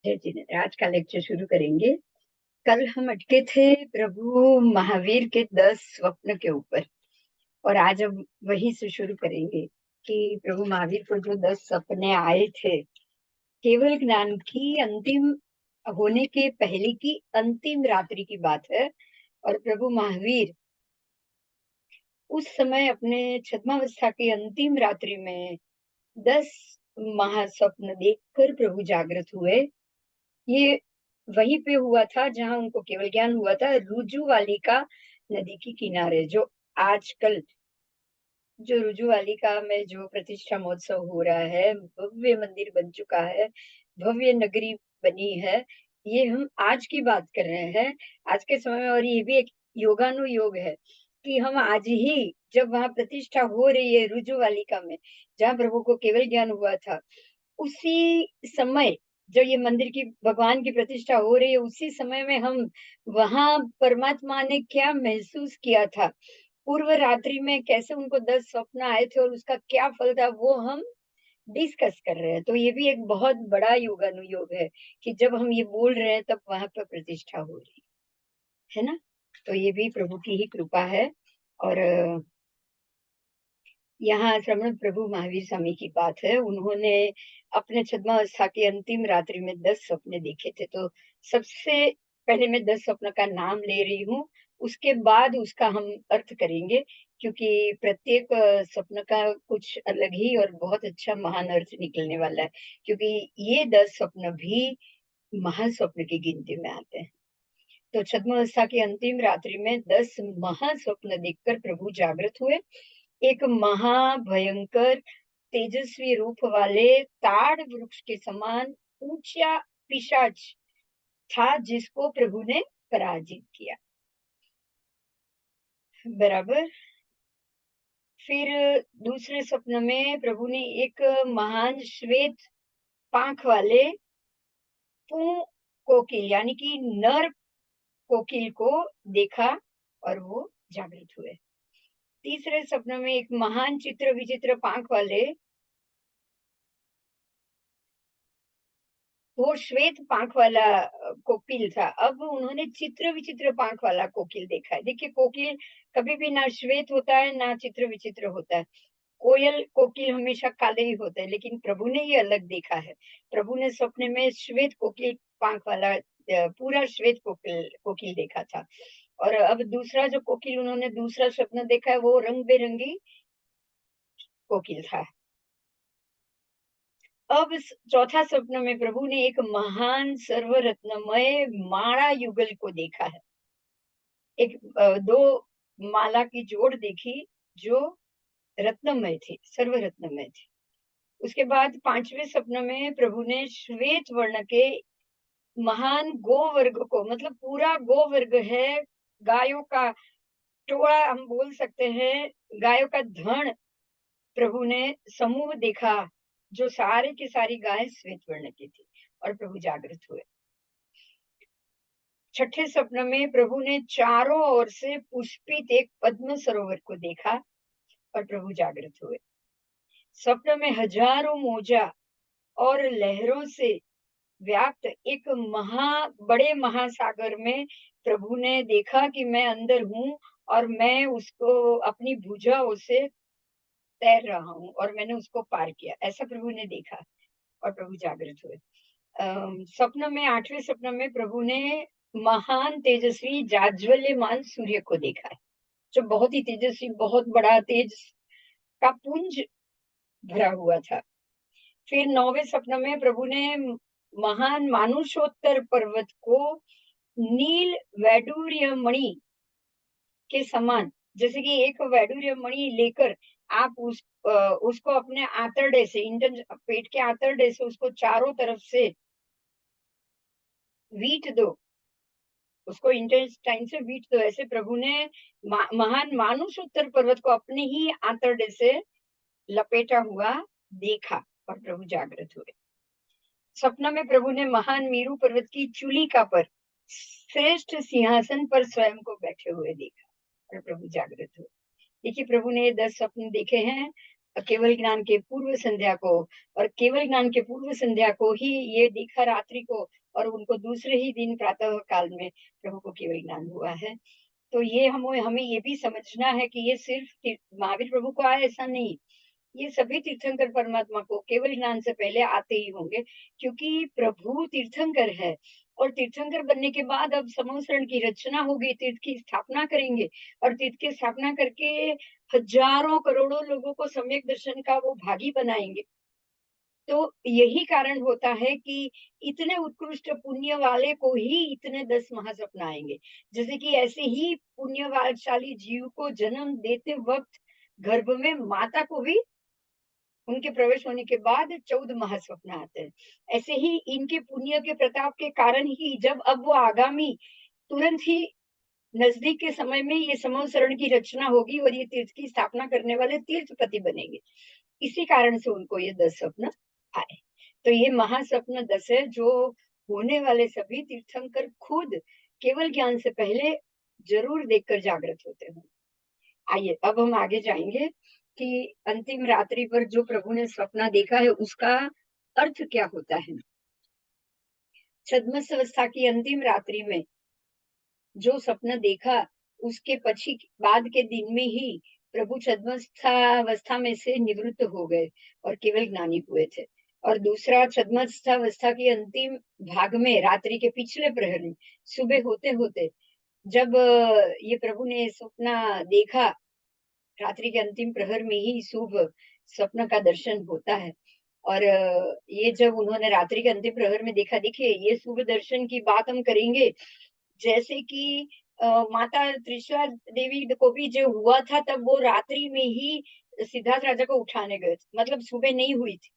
जय जिनेन्द्र। आज का लेक्चर शुरू करेंगे। कल हम अटके थे प्रभु महावीर के 10 स्वप्न के ऊपर, और आज हम वही से शुरू करेंगे कि प्रभु महावीर को जो 10 सपने आए थे, केवल ज्ञान की अंतिम होने के पहले की अंतिम रात्रि की बात है। और प्रभु महावीर उस समय अपने छद्मावस्था की अंतिम रात्रि में 10 महास्वप्न देखकर प्रभु जागृत हुए। ये वहीं पे हुआ था जहां उनको केवल ज्ञान हुआ था, रुजुवालिका नदी के किनारे। जो आजकल जो रुजुवालिका में जो प्रतिष्ठा महोत्सव हो रहा है, भव्य मंदिर बन चुका है, भव्य नगरी बनी है। ये हम आज की बात कर रहे हैं, आज के समय में। और ये भी एक योगानुयोग है कि हम आज ही, जब वहां प्रतिष्ठा हो रही है रुजुवालिका में, जहाँ प्रभु को केवल ज्ञान हुआ था, उसी समय जब ये मंदिर की भगवान की प्रतिष्ठा हो रही है, उसी समय में हम वहां परमात्मा ने क्या महसूस किया था, पूर्व रात्रि में कैसे उनको 10 स्वप्न आए थे और उसका क्या फल था, वो हम डिस्कस कर रहे हैं। तो ये भी एक बहुत बड़ा योगानुयोग है कि जब हम ये बोल रहे हैं तब वहां पर प्रतिष्ठा हो रही है ना। तो ये भी प्रभु की ही कृपा है। और यहाँ श्रवण प्रभु महावीर स्वामी की बात है। उन्होंने अपने छद्मावस्था की अंतिम रात्रि में 10 सपने देखे थे। तो सबसे पहले मैं 10 स्वप्न का नाम ले रही हूँ, उसके बाद उसका हम अर्थ करेंगे, क्योंकि प्रत्येक स्वप्न का कुछ अलग ही और बहुत अच्छा महान अर्थ निकलने वाला है, क्योंकि ये 10 स्वप्न भी महास्वप्न की गिनती में आते हैं। तो छद्मावस्था की अंतिम रात्रि में 10 महास्वप्न देखकर प्रभु जागृत हुए। एक महाभयंकर तेजस्वी रूप वाले ताड़ वृक्ष के समान ऊंचा पिशाच था, जिसको प्रभु ने पराजित किया। बराबर। फिर दूसरे स्वप्न में प्रभु ने एक महान श्वेत पांख वाले पू कोकिल यानी कि नर कोकिल को देखा और वो जागृत हुए। तीसरे स्वप्न में एक महान चित्र विचित्र पांख वाले, वो श्वेत पांख वाला कोकिल था। अब उन्होंने चित्र विचित्र पांख वाला कोकिल देखा है। देखिए, कोकिल कभी भी ना श्वेत होता है ना चित्र विचित्र होता है। कोयल कोकिल हमेशा काले ही होते हैं, लेकिन प्रभु ने ये अलग देखा है। प्रभु ने सपने में श्वेत कोकिल पांख वाला पूरा श्वेत कोकिल कोकिल देखा था। और अब दूसरा जो कोकिल उन्होंने दूसरा स्वप्न देखा है, वो रंग बिरंगी कोकिल था। अब चौथा स्वप्न में प्रभु ने एक महान सर्वरत्नमय माला युगल को देखा है। एक दो माला की जोड़ देखी जो रत्नमय थी, सर्वरत्नमय थी। उसके बाद पांचवें स्वप्न में प्रभु ने श्वेत वर्ण के महान गो वर्ग को, मतलब पूरा गो वर्ग है, गायों का टोला हम बोल सकते हैं, गायों का धन प्रभु ने समूह देखा, जो सारे की सारी गायें श्वेत वर्ण की थी, और प्रभु जागृत हुए। छठे स्वप्न में प्रभु ने चारों ओर से पुष्पित एक पद्म सरोवर को देखा और प्रभु जागृत हुए। स्वप्न में हजारों मोजा और लहरों से व्याप्त एक बड़े महासागर में प्रभु ने देखा कि मैं अंदर हूँ और मैं उसको अपनी भुजाओं से तैर रहा हूँ और मैंने उसको पार किया, ऐसा प्रभु ने देखा और प्रभु जागृत हुए। स्वप्न में आठवें स्वप्न में प्रभु ने महान तेजस्वी जाज्वल्यमान सूर्य को देखा है, जो बहुत ही तेजस्वी, बहुत बड़ा तेज का पुंज भरा हुआ था। फिर नौवें स्वप्न में प्रभु ने महान मानुषोत्तर पर्वत को नील वैडूर्य मणि के समान, जैसे कि एक वैडूर्य मणि लेकर आप उसको अपने आंतरडे से, पेट के आंतरडे से उसको चारों तरफ से वीट दो, उसको इंटेस्टाइन से वीट दो, ऐसे प्रभु ने महान मानुषोत्तर पर्वत को अपने ही आंतरडे से लपेटा हुआ देखा और प्रभु जागृत हुए। सपना में प्रभु ने महान मेरू पर्वत की चूलिका पर श्रेष्ठ सिंहासन पर स्वयं को बैठे हुए देखा और प्रभु जागृत हुए। देखिए, प्रभु ने 10 स्वप्न देखे हैं केवल ज्ञान के पूर्व संध्या को, और केवल ज्ञान के पूर्व संध्या को ही ये देखा रात्रि को, और उनको दूसरे ही दिन प्रातः काल में प्रभु को केवल ज्ञान हुआ है। तो ये हमें हमें ये भी समझना है कि ये सिर्फ महावीर प्रभु को आया ऐसा नहीं, ये सभी तीर्थंकर परमात्मा को केवल ज्ञान से पहले आते ही होंगे, क्योंकि प्रभु तीर्थंकर है। और तीर्थंकर बनने के बाद अब समूह शरण की रचना होगी, तीर्थ की स्थापना करेंगे, और तीर्थ की स्थापना करके हजारों करोड़ों लोगों को सम्यक दर्शन का वो भागी बनाएंगे। तो यही कारण होता है कि इतने उत्कृष्ट पुण्य वाले को ही इतने 10 महासपन आएंगे। जैसे कि ऐसे ही पुण्यवालशाली जीव को जन्म देते वक्त गर्भ में माता को भी उनके प्रवेश होने के बाद 14 महास्वप्न आते हैं। ऐसे ही इनके पुण्य के प्रताप के कारण ही जब अब वो आगामी तुरंत ही नजदीक के समय में ये समूह शरण की रचना होगी और ये तीर्थ की स्थापना करने वाले तीर्थपति बनेंगे, इसी कारण से उनको ये 10 स्वप्न आए। तो ये महास्वप्न 10 है जो होने वाले सभी तीर्थंकर खुद केवल ज्ञान से पहले जरूर देखकर जागृत होते हैं। आइए अब हम आगे जाएंगे कि अंतिम रात्रि पर जो प्रभु ने सपना देखा है उसका अर्थ क्या होता है। छद्मस अवस्था की अंतिम रात्रि में जो सपना देखा, उसके पछी बाद के दिन में ही प्रभु छद्मस्थावस्था में से निवृत्त हो गए और केवल ज्ञानी हुए थे। और दूसरा, छद्मस्थावस्था की अंतिम भाग में रात्रि के पिछले प्रहर में सुबह होते होते जब ये प्रभु ने सपना देखा, रात्रि के अंतिम प्रहर में ही शुभ स्वप्न का दर्शन होता है। और ये जब उन्होंने रात्रि के अंतिम प्रहर में देखा, देखिए ये शुभ दर्शन की बात हम करेंगे, जैसे कि माता त्रिशा देवी को भी जो हुआ था तब वो रात्रि में ही सिद्धार्थ राजा को उठाने गए थे, मतलब सुबह नहीं हुई थी,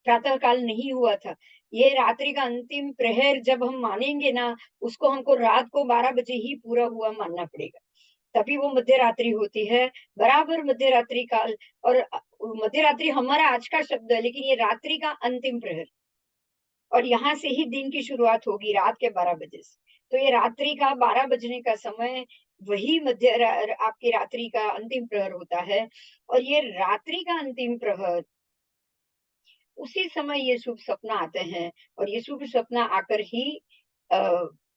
प्रातः काल नहीं हुआ था। ये रात्रि का अंतिम प्रहर जब हम मानेंगे ना, उसको हमको रात को 12 बजे ही पूरा हुआ मानना पड़ेगा, तभी वो मध्य रात्रि होती है, बराबर मध्य रात्रि काल। और मध्य रात्रि हमारा आज का शब्द है, लेकिन ये रात्रि का अंतिम प्रहर, और यहाँ से ही दिन की शुरुआत होगी रात के 12 बजे से। तो ये रात्रि का 12 बजने का समय वही आपकी रात्रि का अंतिम प्रहर होता है। और ये रात्रि का अंतिम प्रहर, उसी समय ये शुभ सपना आते हैं, और ये शुभ सपना आकर ही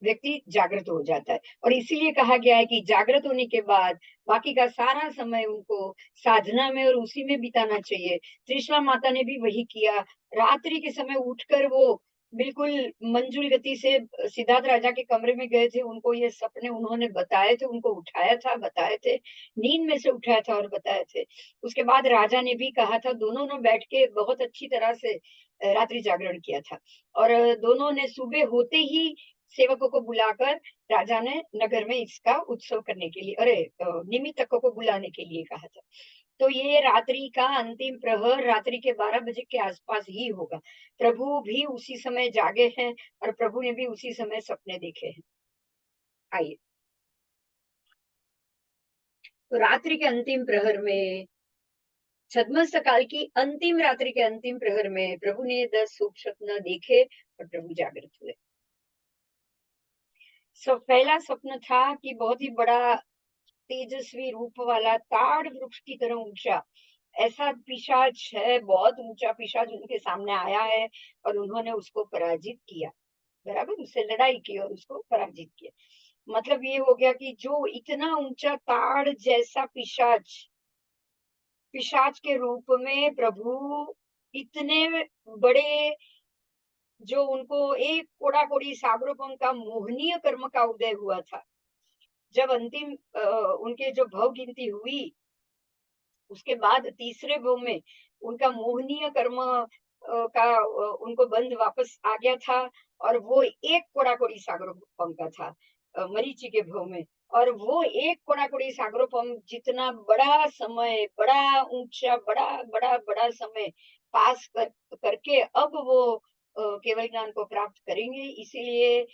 व्यक्ति जागृत हो जाता है। और इसीलिए कहा गया है कि जागृत होने के बाद बाकी का सारा समय उनको साधना में और उसी में बिताना चाहिए। त्रिशला माता ने भी वही किया, रात्रि के समय उठकर वो बिल्कुल मंजुल गति से सिद्धार्थ राजा के कमरे में गए थे, उनको ये सपने उन्होंने बताए थे, उनको उठाया था, बताए थे, नींद में से उठाया था और बताए थे। उसके बाद राजा ने भी कहा था, दोनों ने बैठ के बहुत अच्छी तरह से रात्रि जागरण किया था। और दोनों ने सुबह होते ही सेवकों को बुलाकर राजा ने नगर में इसका उत्सव करने के लिए, निमित्तकों को बुलाने के लिए कहा था। तो ये रात्रि का अंतिम प्रहर रात्रि के 12 बजे के आसपास ही होगा। प्रभु भी उसी समय जागे हैं और प्रभु ने भी उसी समय सपने देखे हैं। आइए, तो रात्रि के अंतिम प्रहर में, छद्मस्त काल की अंतिम रात्रि के अंतिम प्रहर में प्रभु ने 10 शुभ स्वप्न देखे और प्रभु जागृत हुए। पहला स्वप्न था कि बहुत ही बड़ा तेजस्वी रूप वाला ताड़ वृक्ष की तरह ऊंचा ऐसा पिशाच है, बहुत ऊंचा पिशाच उनके सामने आया है और उन्होंने उसको पराजित किया, बराबर उससे लड़ाई की और उसको पराजित किया। मतलब ये हो गया कि जो इतना ऊंचा ताड़ जैसा पिशाच, पिशाच के रूप में प्रभु इतने बड़े, जो उनको एक कोड़ा कोड़ी सागरोपम का मोहनीय कर्म का उदय हुआ था, जब अंतिम उनके जो भव गिनती हुई, उसके बाद तीसरे भव में उनका मोहनीय कर्म का उनको बंद वापस आ गया था, और वो एक कोड़ा कोड़ी सागरोपम का था मरीचि के भव में। और वो एक कोड़ा कोड़ी सागरोपम जितना बड़ा समय, बड़ा ऊंचा, बड़ा बड़ा बड़ा समय पास करके अब वो केवल ज्ञान को प्राप्त करेंगे। इसीलिए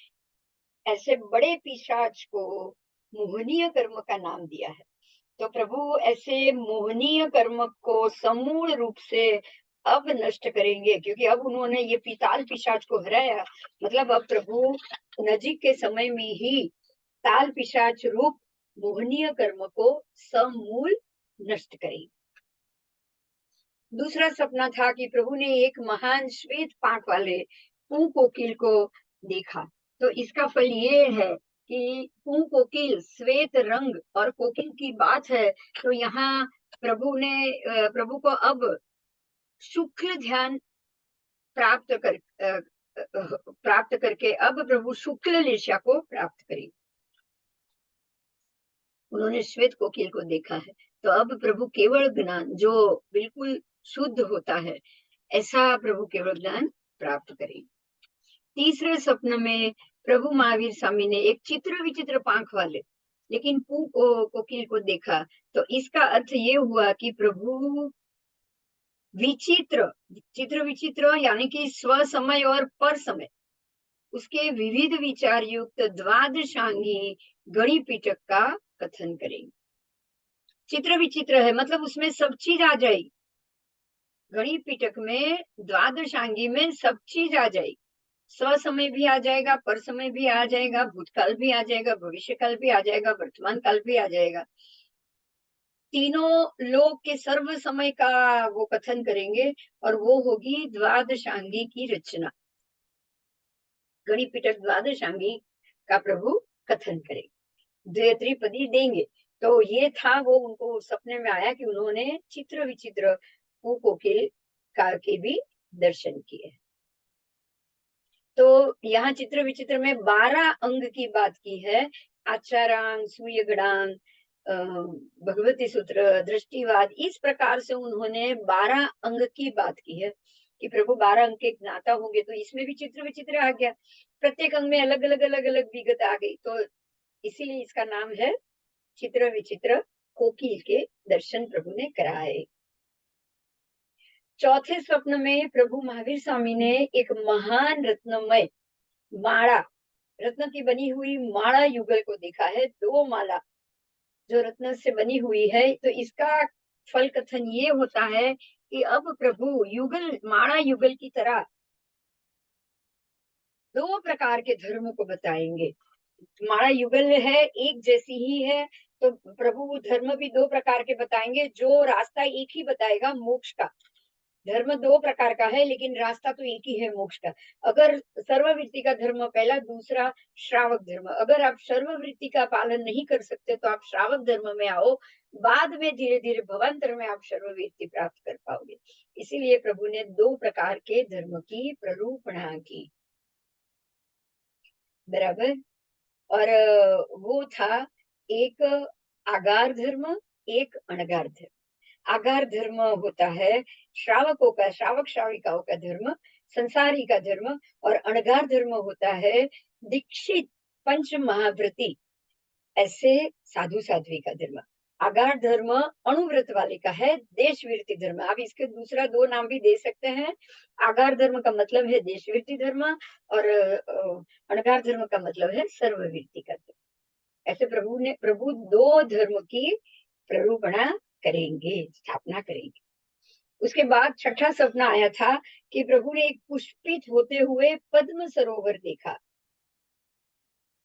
ऐसे बड़े पिशाच को मोहनीय कर्म का नाम दिया है। तो प्रभु ऐसे मोहनीय कर्म को समूल रूप से अब नष्ट करेंगे, क्योंकि अब उन्होंने ये पिताल पिशाच को हराया। मतलब अब प्रभु नजीक के समय में ही ताल पिशाच रूप मोहनीय कर्म को समूल नष्ट करेंगे। दूसरा सपना था कि प्रभु ने एक महान श्वेत पांख वाले पू कोकिल को देखा। तो इसका फल ये है कि पू कोकिल श्वेत रंग और कोकिल की बात है, तो यहाँ प्रभु को अब शुक्ल ध्यान प्राप्त कर प्राप्त करके अब प्रभु शुक्ल लिशा को प्राप्त करें। उन्होंने श्वेत कोकिल को देखा है, तो अब प्रभु केवल ज्ञान जो बिल्कुल शुद्ध होता है, ऐसा प्रभु केवल ज्ञान प्राप्त करें। तीसरे स्वप्न में प्रभु महावीर स्वामी ने एक चित्र विचित्र पांख वाले लेकिन पू कोकिल को देखा। तो इसका अर्थ ये हुआ कि प्रभु विचित्र चित्र विचित्र यानी कि स्व समय और पर समय उसके विविध विचार युक्त द्वादशांगी गणि पिटक का कथन करेंगे। चित्र विचित्र है मतलब उसमें सब चीज आ जाएगी। गणि पिटक में द्वादशांगी में सब चीज आ जाएगी। स्व समय भी आ जाएगा, पर समय भी आ जाएगा, भूतकाल भी आ जाएगा, भविष्य काल भी आ जाएगा, वर्तमान काल भी आ जाएगा। तीनों लोक के सर्व समय का वो कथन करेंगे और वो होगी द्वादशांगी की रचना। गणि पिटक द्वादशांगी का प्रभु कथन करेंगे, द्वित्रिपदी देंगे। तो ये था वो उनको सपने में आया कि उन्होंने चित्र विचित्र कोकिल का के भी दर्शन किए। तो यहाँ चित्र विचित्र में 12 अंग की बात की है। आचारांग, सूर्यगणांग, भगवती सूत्र, दृष्टिवाद, इस प्रकार से उन्होंने 12 अंग की बात की है कि प्रभु 12 अंग के ज्ञाता होंगे। तो इसमें भी चित्र विचित्र आ गया, प्रत्येक अंग में अलग अलग अलग अलग विगत आ गई। तो इसीलिए इसका नाम है चित्र विचित्र कोकिल के दर्शन प्रभु ने कराए। चौथे स्वप्न में प्रभु महावीर स्वामी ने एक महान रत्नमय माला, रत्न की बनी हुई माला युगल को देखा है। 2 माला जो रत्न से बनी हुई है। तो इसका फल कथन ये होता है कि अब प्रभु युगल माला युगल की तरह 2 प्रकार के धर्म को बताएंगे। माला युगल है, एक जैसी ही है, तो प्रभु धर्म भी 2 प्रकार के बताएंगे। जो रास्ता एक ही बताएगा मोक्ष का, धर्म 2 प्रकार का है लेकिन रास्ता तो एक ही है मोक्ष का। अगर सर्ववृत्ति का धर्म पहला, दूसरा श्रावक धर्म। अगर आप सर्ववृत्ति का पालन नहीं कर सकते तो आप श्रावक धर्म में आओ, बाद में धीरे धीरे भवांतर में आप सर्ववृत्ति प्राप्त कर पाओगे। इसीलिए प्रभु ने 2 प्रकार के धर्म की प्ररूपणा की, बराबर। और वो था एक आगार धर्म, एक अणगार धर्म। आगार धर्म होता है श्रावकों का, श्रावक श्राविकाओं का धर्म, संसारी का धर्म। और अणगार धर्म होता है दीक्षित पंच महाव्रती ऐसे साधु साध्वी का धर्म। आगार धर्म अणुव्रत वाले का है, देशवृत्ति धर्म। आप इसके दूसरा 2 नाम भी दे सकते हैं। आगार धर्म का मतलब है देशवृत्ति धर्म और अणगार धर्म का मतलब है सर्ववृत्ति का धर्म। ऐसे प्रभु 2 धर्म की प्ररूपणा करेंगे, स्थापना करेंगे। उसके बाद छठा सपना आया था कि प्रभु ने एक पुष्पित होते हुए पद्म सरोवर देखा।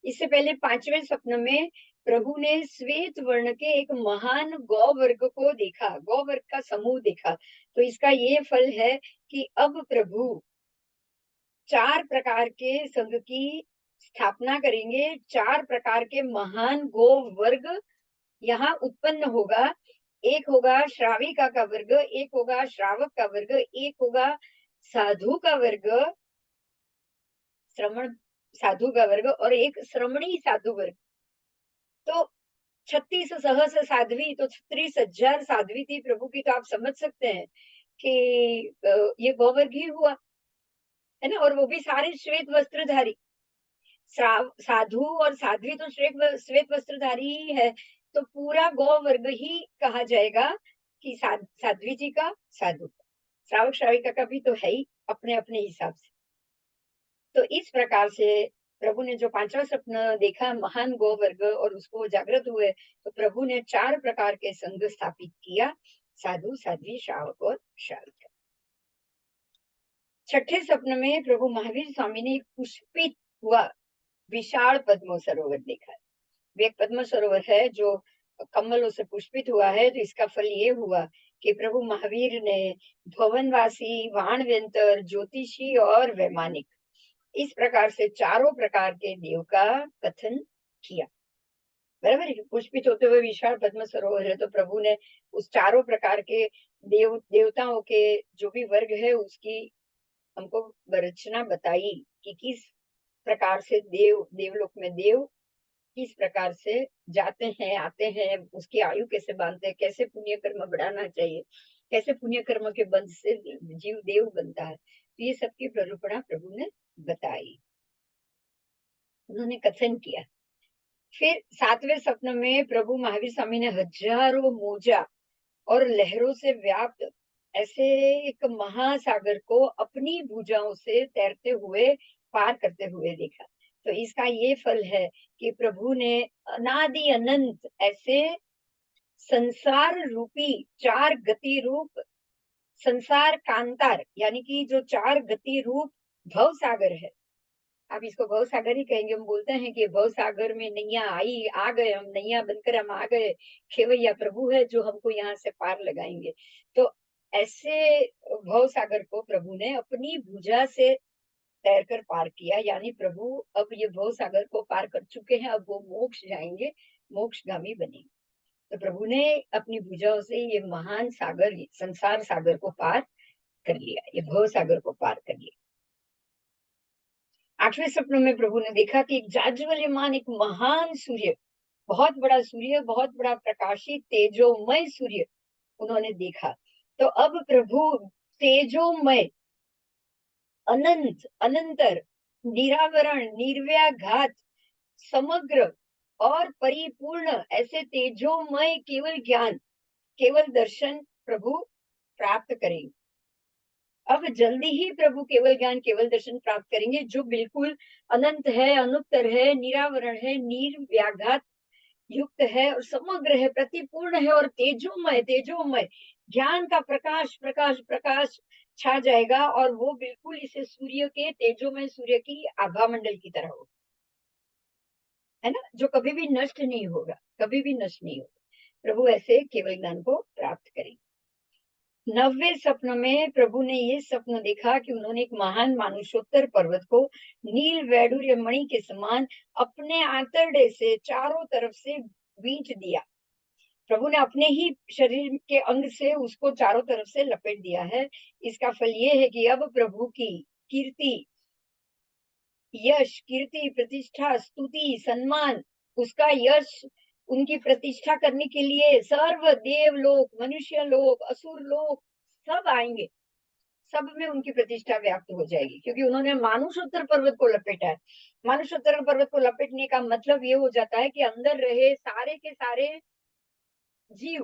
इससे पहले 5वें स्वप्न में प्रभु ने श्वेत वर्ण के एक महान गौ वर्ग को देखा, गौ वर्ग का समूह देखा। तो इसका ये फल है कि अब प्रभु 4 प्रकार के संघ की स्थापना करेंगे। 4 प्रकार के महान गो वर्ग यहाँ उत्पन्न होगा। एक होगा श्राविका का वर्ग, एक होगा श्रावक का वर्ग, एक होगा साधु का वर्ग, श्रमण साधु का वर्ग, और एक श्रमणी साधु वर्ग। तो 36 सहस्र साध्वी, तो 36,000 साध्वी थी प्रभु की। तो आप समझ सकते हैं कि ये गौवर्ग ही हुआ है ना। और वो भी सारे श्वेत वस्त्रधारी, साधु और साध्वी तो श्वेत वस्त्रधारी ही है। तो पूरा गौ वर्ग ही कहा जाएगा कि साध्वी जी का, साधु का, श्रावक श्राविका का भी तो है ही अपने अपने हिसाब से। तो इस प्रकार से प्रभु ने जो 5वां स्वप्न देखा महान गौ वर्ग और उसको जागृत हुए, तो प्रभु ने 4 प्रकार के संघ स्थापित किया, साधु, साध्वी, श्रावक और श्राविका। छठे स्वप्न में प्रभु महावीर स्वामी ने एक पुष्पित हुआ विशाल पद्म सरोवर देखा। एक पद्म सरोवर है जो कमलों से पुष्पित हुआ है। तो इसका फल ये हुआ कि प्रभु महावीर ने भवनवासी, वाणव्यंतर, ज्योतिषी और वैमानिक, इस प्रकार से चारों प्रकार के देव का कथन किया। बराबर है। पुष्पित होते हुए विशाल पद्म सरोवर है, तो प्रभु ने उस चारों प्रकार के देवताओं के जो भी वर्ग है उसकी हमको रचना बताई कि किस प्रकार से देवलोक में देव किस प्रकार से जाते हैं, आते हैं, उसकी आयु कैसे बांधते हैं, कैसे पुण्य कर्म बढ़ाना चाहिए, कैसे पुण्य कर्म के बंध से जीव देव बनता है। तो ये सबकी प्ररूपणा प्रभु ने बताई, उन्होंने कथन किया। फिर 7वें स्वप्न में प्रभु महावीर स्वामी ने हजारों मोजा और लहरों से व्याप्त ऐसे एक महासागर को अपनी भुजाओं से तैरते हुए पार करते हुए देखा। तो इसका ये फल है कि प्रभु ने अनादि अनंत ऐसे संसार रूपी चार गति रूप संसार कांतार, यानी कि जो चार गति रूप भव सागर है, आप इसको भव सागर ही कहेंगे। हम बोलते हैं कि भव सागर में नैया आई, आ गए हम, नैया बनकर हम आ गए, खेवैया प्रभु है जो हमको यहाँ से पार लगाएंगे। तो ऐसे भव सागर को प्रभु ने अपनी भुजा से तैरकर पार किया, यानी प्रभु अब ये भव सागर को पार कर चुके हैं, अब वो मोक्ष जाएंगे, मोक्षगामी बनेंगे। तो प्रभु ने अपनी भुजाओं से ये महान सागर, संसार सागर को पार कर लिया, ये भव सागर को पार कर लिया। 8वें स्वप्न में प्रभु ने देखा कि एक जाज्वल्यमान, एक महान सूर्य, बहुत बड़ा सूर्य, बहुत बड़ा प्रकाशित तेजोमय सूर्य उन्होंने देखा। तो अब प्रभु तेजोमय, अनंत, अनंतर, निरावरण, निर्व्याघात, समग्र और परिपूर्ण ऐसे तेजोमय केवल ज्ञान, केवल दर्शन प्रभु प्राप्त करेंगे। अब जल्दी ही प्रभु केवल ज्ञान, केवल दर्शन प्राप्त करेंगे, जो बिल्कुल अनंत है, अनुत्तर है, निरावरण है, निर्व्याघात युक्त है और समग्र है, प्रतिपूर्ण है और तेजोमय, तेजोमय ज्ञान का प्रकाश, प्रकाश, प्रकाश छा जाएगा और वो बिल्कुल इसे सूर्य के, तेजोमय सूर्य की आभा मंडल की तरह होगा, है ना, जो कभी भी नष्ट नहीं होगा, कभी भी नष्ट नहीं होगा। प्रभु ऐसे केवल ज्ञान को प्राप्त करेंगे। 9वें स्वप्न में प्रभु ने ये स्वप्न देखा कि उन्होंने एक महान मानुषोत्तर पर्वत को नील वैडूर्य मणि के समान अपने आंतरडे से चारों तरफ से बींच दिया। प्रभु ने अपने ही शरीर के अंग से उसको चारों तरफ से लपेट दिया है। इसका फल ये है कि अब प्रभु की कीर्ति, यश, कीर्ति, प्रतिष्ठा, स्तुति, सम्मान, उसका यश, उनकी प्रतिष्ठा करने के लिए सर्व देव लोग, मनुष्य लोग, असुर लोग सब आएंगे, सब में उनकी प्रतिष्ठा व्याप्त हो जाएगी, क्योंकि उन्होंने मानुषोत्तर पर्वत को लपेटा है। मानुषोत्तर पर्वत को लपेटने का मतलब ये हो जाता है कि अंदर रहे सारे के सारे जीव,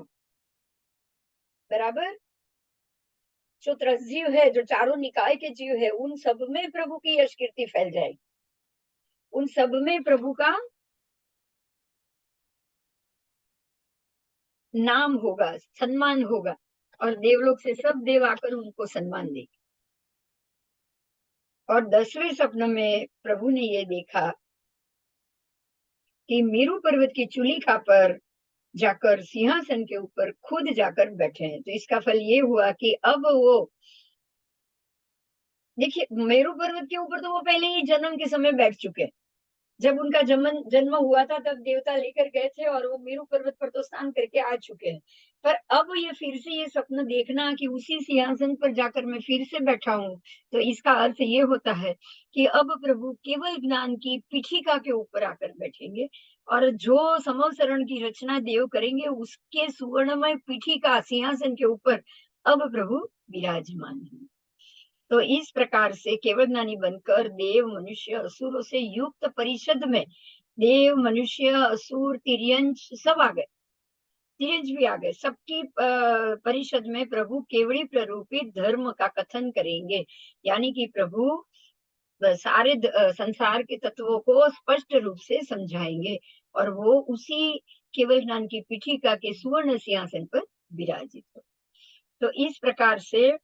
बराबर, जो त्रसजीव है, जो चारों निकाय के जीव है, उन सब में प्रभु की यश कीर्ति फैल जाएगी, उन सब में प्रभु का नाम होगा, सम्मान होगा और देवलोक से सब देव आकर उनको सम्मान देंगे। और 10वें स्वप्न में प्रभु ने ये देखा कि मेरु पर्वत की चूलिका पर जाकर सिंहासन के ऊपर खुद जाकर बैठे हैं। तो इसका फल ये हुआ कि अब वो, देखिए, मेरु पर्वत के ऊपर तो वो पहले ही जन्म के समय बैठ चुके हैं। जब उनका जन्म हुआ था तब देवता लेकर गए थे और वो मेरु पर्वत पर तो स्नान करके आ चुके हैं। पर अब ये फिर से ये स्वप्न देखना कि उसी सिंहासन पर जाकर मैं फिर से बैठा हूँ, तो इसका अर्थ ये होता है कि अब प्रभु केवल ज्ञान की पीठिका के ऊपर आकर बैठेंगे और जो समवसरण की रचना देव करेंगे उसके सुवर्णमय पीठिका सिंहासन के ऊपर अब प्रभु विराजमान है। तो इस प्रकार से केवल ज्ञानी बनकर देव, मनुष्य, असुरों से युक्त परिषद में देव, मनुष्य, असुर, तिर्यंच सब आ गए, तिर्यंच भी आ गए, सबकी परिषद में प्रभु केवड़ी प्ररूपित धर्म का कथन करेंगे, यानी कि प्रभु सारे संसार के तत्वों को स्पष्ट रूप से समझाएंगे और वो उसी केवल ज्ञान की पीठिका के सुवर्ण सिंहासन पर विराजित हो। तो इस प्रकार से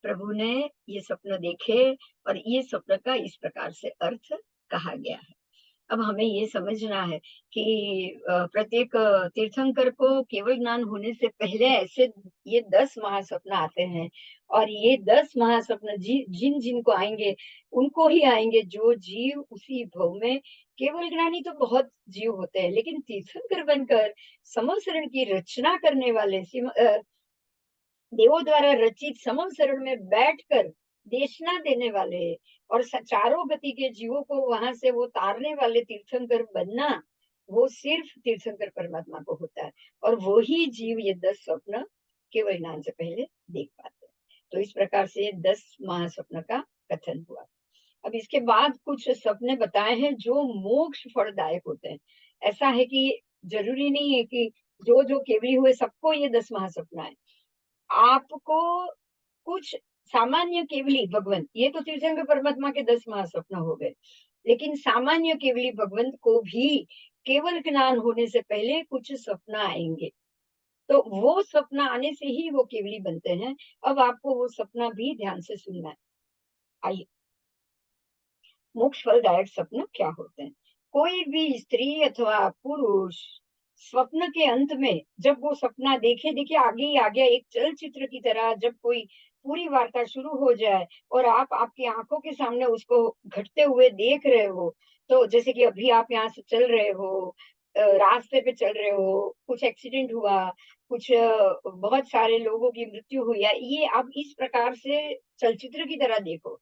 प्रभु ने ये स्वप्न देखे और ये स्वप्न का इस प्रकार से अर्थ कहा गया है। अब हमें ये समझना है कि प्रत्येक तीर्थंकर को केवल ज्ञान होने से पहले ऐसे ये 10 महासपना आते हैं, और ये 10 महासपना जिन जिन को आएंगे उनको ही आएंगे जो जीव उसी भव में, केवल ज्ञानी तो बहुत जीव होते हैं, लेकिन तीर्थंकर बनकर समवसरण की रचना करने वाले देवों द्वारा रचित समवसरण में बैठकर देशना देने वाले और चारों गति के जीवों को वहां से वो तारने वाले तीर्थंकर बनना, वो सिर्फ तीर्थंकर परमात्मा को होता है, और वो ही जीव ये 10 स्वप्न केवल ज्ञान से पहले देख पाते हैं। तो इस प्रकार से 10 महास्वप्न का कथन हुआ। अब इसके बाद कुछ सपने बताए हैं जो मोक्ष फलदायक होते हैं। ऐसा है कि जरूरी नहीं है कि जो जो केवली हुए सबको ये 10 महासपना है। आपको कुछ सामान्य केवली भगवंत, ये तो तीर्थंकर परमात्मा के 10 महास्वप्न हो गए, लेकिन सामान्य केवली भगवंत को भी केवल ज्ञान होने से पहले कुछ स्वप्न आएंगे, तो वो स्वप्न आने से ही वो केवली बनते हैं। अब आपको वो सपना भी ध्यान से सुनना है। आइए, मोक्ष फलदायक स्वप्न क्या होते हैं। कोई भी स्त्री अथवा पुरुष स्वप्न के अंत में जब वो सपना देखे, देखिए आगे ही आगे एक चलचित्र की तरह जब कोई पूरी वार्ता शुरू हो जाए और आप आपकी आंखों के सामने उसको घटते हुए देख रहे हो, तो जैसे कि अभी आप यहाँ से चल रहे हो, रास्ते पे चल रहे हो, कुछ एक्सीडेंट हुआ, कुछ बहुत सारे लोगों की मृत्यु हुई है, ये आप इस प्रकार से चलचित्र की तरह देखो।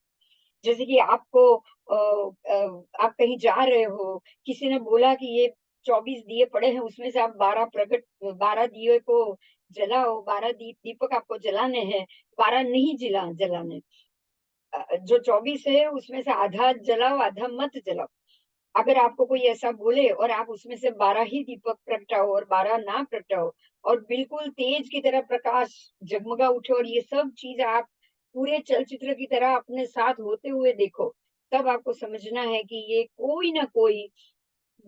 जैसे कि आपको आप कहीं जा रहे हो, किसी ने बोला कि ये 24 दिए पड़े हैं, उसमें से आप 12 दिए को जलाओ, 12 दीपक आपको जलाने हैं, 12 नहीं जलाने। जो 24 है उसमें से आधा जलाओ, आधा मत जलाओ। अगर आपको कोई ऐसा बोले और आप उसमें से 12 ही दीपक प्रगटाओ और 12 ना प्रगटाओ, और बिल्कुल तेज की तरह प्रकाश जगमगा उठे, और ये सब चीज आप पूरे चलचित्र की तरह अपने साथ होते हुए देखो, तब आपको समझना है कि ये कोई ना कोई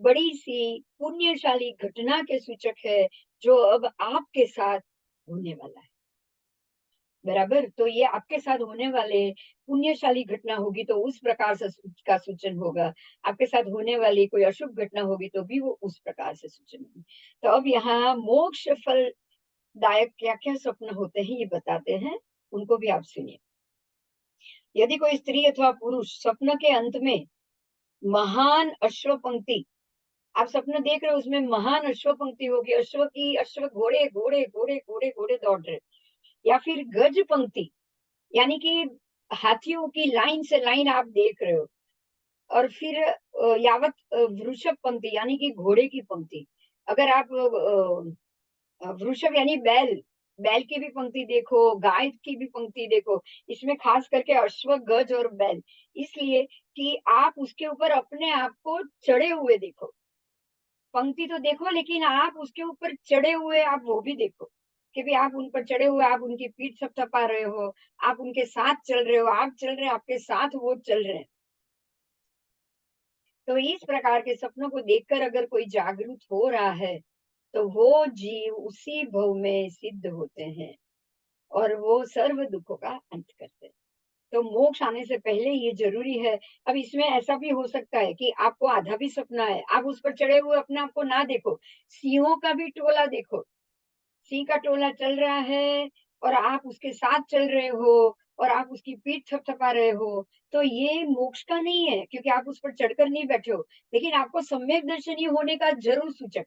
बड़ी सी पुण्यशाली घटना के सूचक है, जो अब आपके साथ होने वाला है। बराबर, तो ये आपके साथ होने वाले पुण्यशाली घटना होगी तो उस प्रकार से का सूचन होगा, आपके साथ होने वाली कोई अशुभ घटना होगी तो भी वो उस प्रकार से सूचन होगी। तो अब यहाँ मोक्ष फलदायक क्या क्या स्वप्न होते हैं ये बताते हैं, उनको भी आप सुनिए। यदि कोई स्त्री अथवा पुरुष स्वप्न के अंत में महान अश्व पंक्ति, आप स्वप्न देख रहे हो उसमें महान अश्व पंक्ति होगी, अश्व घोड़े घोड़े घोड़े घोड़े घोड़े दौड़ रहे, या फिर गज पंक्ति, यानी कि हाथियों की लाइन से लाइन आप देख रहे हो, और फिर यावत वृषभ पंक्ति यानी कि घोड़े की पंक्ति। अगर आप वृषभ यानी बैल, बैल की भी पंक्ति देखो, गाय की भी पंक्ति देखो, इसमें खास करके अश्व, गज और बैल, इसलिए कि आप उसके ऊपर अपने आप को चढ़े हुए देखो। पंक्ति तो देखो, लेकिन आप उसके ऊपर चढ़े हुए आप वो भी देखो, कि भी आप उन पर चढ़े हुए, आप उनकी पीठ थपथपा रहे हो, आप उनके साथ चल रहे हो, आप चल रहे हैं आपके साथ वो चल रहे हैं। तो इस प्रकार के सपनों को देखकर अगर कोई जागरूक हो रहा है तो वो जीव उसी भव में सिद्ध होते हैं और वो सर्व दुखों का अंत करते हैं। तो मोक्ष आने से पहले ये जरूरी है। अब इसमें ऐसा भी हो सकता है कि आपको आधा भी सपना है, आप उस पर चढ़े हुए अपने आप को ना देखो, सिंहों का भी टोला देखो, सिंह का टोला चल रहा है और आप उसके साथ चल रहे हो और आप उसकी पीठ थपथपा रहे हो, तो ये मोक्ष का नहीं है, क्योंकि आप उस पर चढ़कर नहीं बैठे हो, लेकिन आपको सम्यक दर्शनी होने का जरूर सूचक।